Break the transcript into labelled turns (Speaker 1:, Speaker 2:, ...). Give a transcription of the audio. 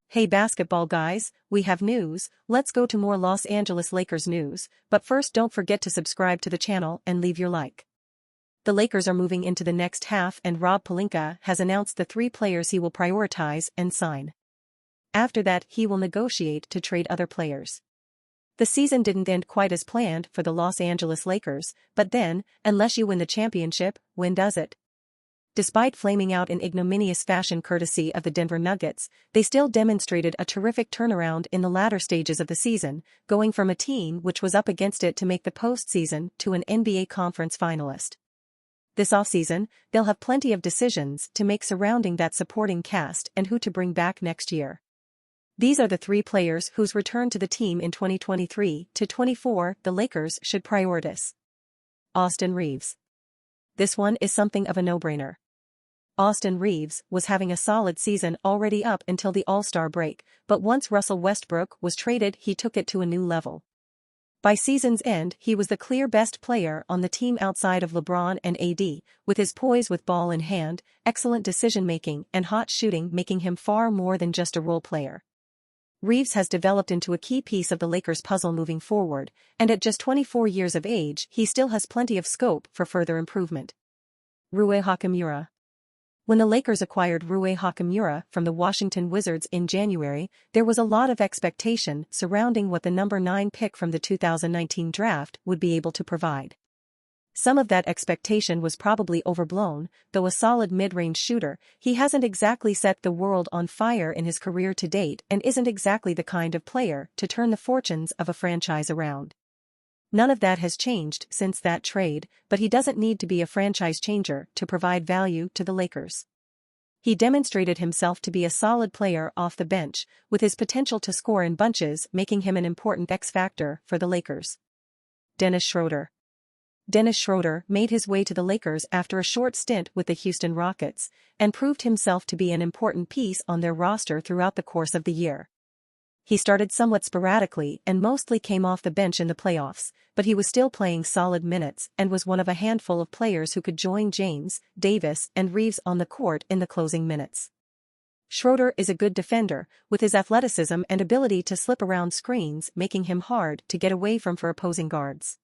Speaker 1: Hey basketball guys, we have news. Let's go to more Los Angeles Lakers news, but first don't forget to subscribe to the channel and leave your like. The Lakers are moving into the next half and Rob Pelinka has announced the 3 players he will prioritize and sign. After that he will negotiate to trade other players. The season didn't end quite as planned for the Los Angeles Lakers, but then, unless you win the championship, when does it? Despite flaming out in ignominious fashion courtesy of the Denver Nuggets, they still demonstrated a terrific turnaround in the latter stages of the season, going from a team which was up against it to make the postseason to an NBA Conference finalist. This offseason, they'll have plenty of decisions to make surrounding that supporting cast and who to bring back next year. These are the 3 players whose return to the team in 2023-24 the Lakers should prioritize. Austin Reaves. This one is something of a no-brainer. Austin Reaves was having a solid season already up until the All-Star break, but once Russell Westbrook was traded he took it to a new level. By season's end he was the clear best player on the team outside of LeBron and AD, with his poise with ball in hand, excellent decision-making and hot shooting making him far more than just a role player. Reaves has developed into a key piece of the Lakers' puzzle moving forward, and at just 24 years of age he still has plenty of scope for further improvement. Rui Hachimura. When the Lakers acquired Rui Hachimura from the Washington Wizards in January, there was a lot of expectation surrounding what the number 9 pick from the 2019 draft would be able to provide. Some of that expectation was probably overblown, though a solid mid-range shooter, he hasn't exactly set the world on fire in his career to date and isn't exactly the kind of player to turn the fortunes of a franchise around. None of that has changed since that trade, but he doesn't need to be a franchise changer to provide value to the Lakers. He demonstrated himself to be a solid player off the bench, with his potential to score in bunches making him an important X-factor for the Lakers. Dennis Schroeder. Dennis Schroeder made his way to the Lakers after a short stint with the Houston Rockets, and proved himself to be an important piece on their roster throughout the course of the year. He started somewhat sporadically and mostly came off the bench in the playoffs, but he was still playing solid minutes and was one of a handful of players who could join James, Davis and Reaves on the court in the closing minutes. Schroeder is a good defender, with his athleticism and ability to slip around screens making him hard to get away from for opposing guards.